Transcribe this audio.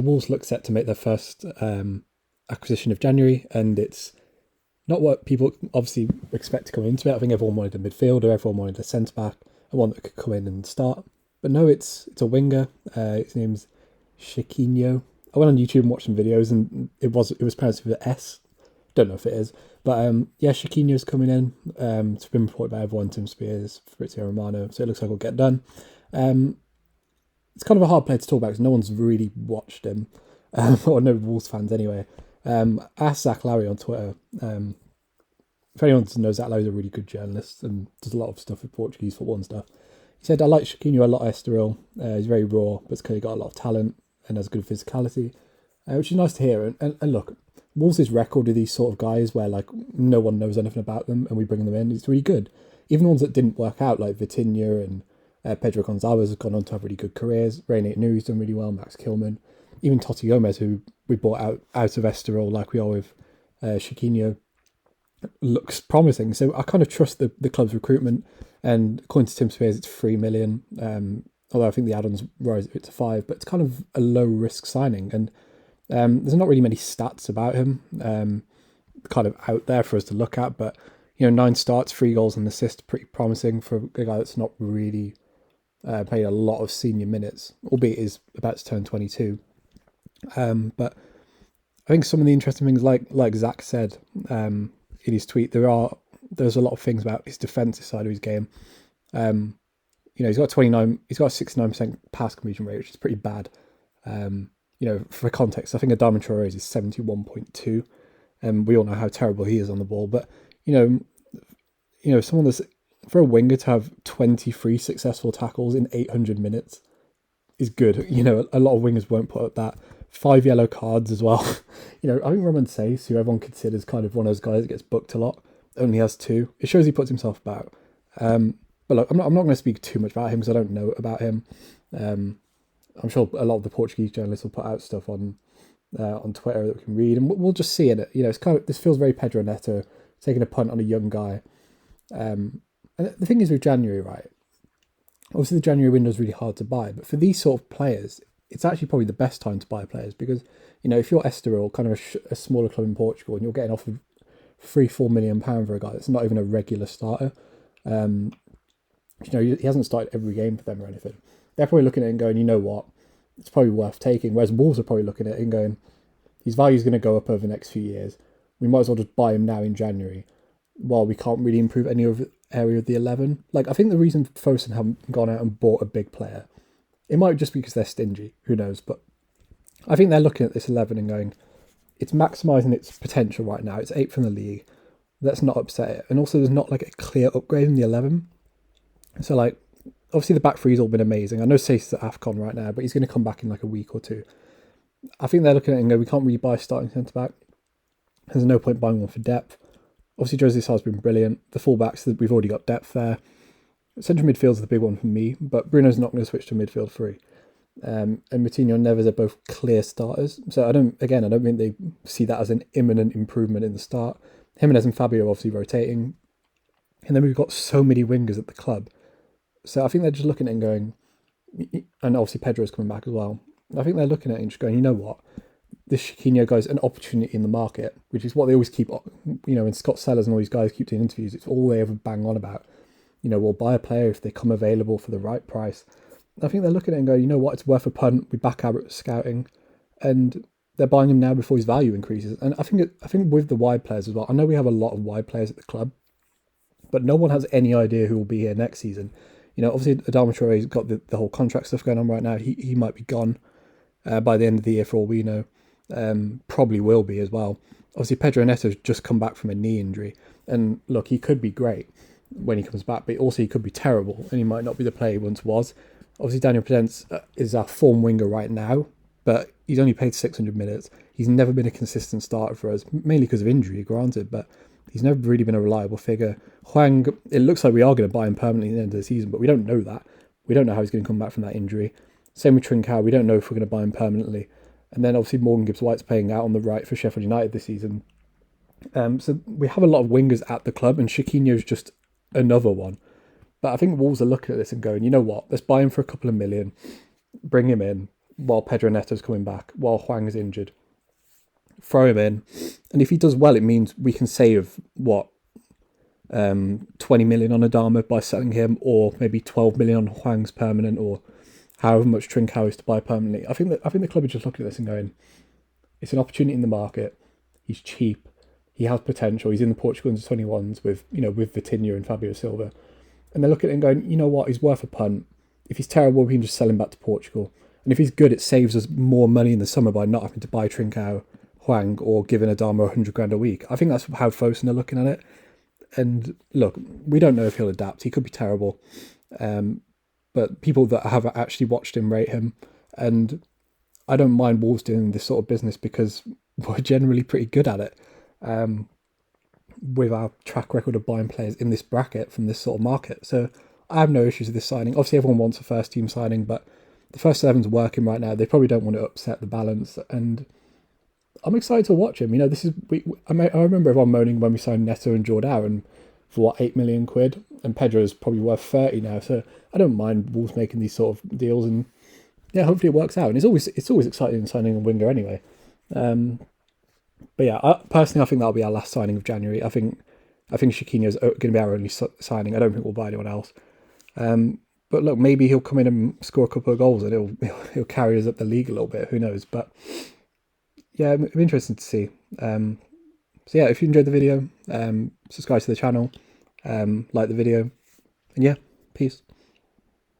Wolves look set to make their first acquisition of January, and it's not what people obviously expect to come into it. I think everyone wanted a midfielder, everyone wanted a centre back, and one that could come in and start. But no, it's a winger. His name's Chiquinho. I went on YouTube and watched some videos, and it was pronounced with an S. Don't know if it is, but yeah, Chiquinho's coming in. It's been reported by everyone: Tim Spears, Fabrizio Romano. So it looks like it'll get done. It's kind of a hard player to talk about because no one's really watched him, or no Wolves fans anyway. Ask Zach Larry on Twitter. If anyone doesn't know, Zach Larry's a really good journalist and does a lot of stuff with Portuguese football and stuff. He said, I like Chiquinho a lot at Estoril. He's very raw, but he's clearly got a lot of talent and has good physicality, which is nice to hear. And look, Wolves' record with these sort of guys where like no one knows anything about them and we bring them in, it's really good. Even the ones that didn't work out, like Vitinha and Pedro Gonzalez, have gone on to have really good careers. Reinier Nuri's done really well, Max Kilman. Even Totti Gomez, who we bought out of Estoril like we are with Chiquinho, looks promising. So I kind of trust the club's recruitment. And according to Tim Spears, it's 3 million. Although I think the add-ons rise it to 5, but it's kind of a low risk signing. And there's not really many stats about him kind of out there for us to look at. But, 9 starts, 3 goals and assists, pretty promising for a guy that's not really played a lot of senior minutes, albeit is about to turn 22. But I think some of the interesting things, like Zach said in his tweet, there's a lot of things about his defensive side of his game. He's got 29, he's got a 69% pass completion rate, which is pretty bad. For context, I think Adama Traore's is 71.2, and we all know how terrible he is on the ball. But someone that's, for a winger to have 23 successful tackles in 800 minutes is good. A lot of wingers won't put up that. 5 yellow cards as well. I think Roman Sace, who everyone considers kind of one of those guys that gets booked a lot, only has 2. It shows he puts himself about. But look, I'm not going to speak too much about him because I don't know about him. I'm sure a lot of the Portuguese journalists will put out stuff on Twitter that we can read, and we'll just see in it. It's kind of, this feels very Pedro Neto taking a punt on a young guy. And the thing is with January, right? Obviously, the January window is really hard to buy, but for these sort of players, it's actually probably the best time to buy players because, if you're Estoril, kind of a smaller club in Portugal, and you're getting offered £3-4 million for a guy that's not even a regular starter, he hasn't started every game for them or anything. They're probably looking at it and going, you know what, it's probably worth taking. Whereas Wolves are probably looking at it and going, his value is going to go up over the next few years. We might as well just buy him now in January while we can't really improve any of the area of the 11. Like, I think the reason Fosun haven't gone out and bought a big player, it might just be because they're stingy, who knows, but I think they're looking at this 11 and going, it's maximising its potential right now. It's 8th in the league. Let's not upset it. And also, there's not like a clear upgrade in the 11. So, like, obviously the back three's all been amazing. I know Sace is at AFCON right now, but he's going to come back in like a week or 2. I think they're looking at it and go, we can't really buy a starting centre-back. There's no point buying one for depth. Obviously, Jose Sar's been brilliant. The full-backs, we've already got depth there. Central midfield's the big one for me, but Bruno's not going to switch to midfield 3. And Moutinho and Neves are both clear starters. So I don't think they see that as an imminent improvement in the start. Jimenez and Fabio are obviously rotating. And then we've got so many wingers at the club. So I think they're just looking at it and going, and obviously Pedro's coming back as well. I think they're looking at it and just going, you know what? This Chiquinho guy's an opportunity in the market, which is what they always keep, and Scott Sellers and all these guys keep doing interviews. It's all they ever bang on about. We'll buy a player if they come available for the right price. I think they're looking at it and go, you know what, it's worth a punt. We back our scouting, and they're buying him now before his value increases. And I think with the wide players as well, I know we have a lot of wide players at the club, but no one has any idea who will be here next season. Obviously Adama Traore's got the whole contract stuff going on right now. He might be gone by the end of the year for all we know. Probably will be as well. Obviously Pedro Neto's just come back from a knee injury, and look, he could be great when he comes back, but also he could be terrible and he might not be the player he once was. Obviously Daniel Podence is our form winger right now, but he's only played 600 minutes. He's never been a consistent starter for us, mainly because of injury, granted, but he's never really been a reliable figure. Hwang, it looks like we are going to buy him permanently at the end of the season, but we don't know that. We don't know how he's going to come back from that injury. Same with Trincao, we don't know if we're going to buy him permanently. And then obviously Morgan Gibbs-White's playing out on the right for Sheffield United this season. So we have a lot of wingers at the club, and Chiquinho's just another one. But I think Wolves are looking at this and going, you know what, let's buy him for a couple of million, bring him in, while Pedro Neto's coming back, while Huang is injured. Throw him in, and if he does well, it means we can save 20 million on Adama by selling him, or maybe 12 million on Huang's permanent, or however much Trincao is to buy permanently. I think the club are just looking at this and going, it's an opportunity in the market. He's cheap. He has potential. He's in the Portugal under-21s with Vitinha and Fabio Silva. And they're looking at it and going, you know what, he's worth a punt. If he's terrible, we can just sell him back to Portugal. And if he's good, it saves us more money in the summer by not having to buy Trincao, Huang, or giving Adama 100 grand a week. I think that's how Fosun are looking at it. And look, we don't know if he'll adapt. He could be terrible. But people that have actually watched him rate him. And I don't mind Wolves doing this sort of business because we're generally pretty good at it. With our track record of buying players in this bracket from this sort of market. So I have no issues with this signing. Obviously, everyone wants a first team signing, but the first 11's working right now. They probably don't want to upset the balance. And I'm excited to watch him. This is I remember everyone moaning when we signed Neto and Jordan for 8 million quid, and Pedro's probably worth 30 now. So I don't mind Wolves making these sort of deals, and yeah, hopefully it works out. And it's always exciting signing a winger anyway. But yeah, personally, I think that'll be our last signing of January. I think Chiquinho's going to be our only signing. I don't think we'll buy anyone else. But look, maybe he'll come in and score a couple of goals, and he'll carry us up the league a little bit. Who knows? But yeah, I'm interested to see. So yeah, if you enjoyed the video, subscribe to the channel, like the video, and yeah, peace.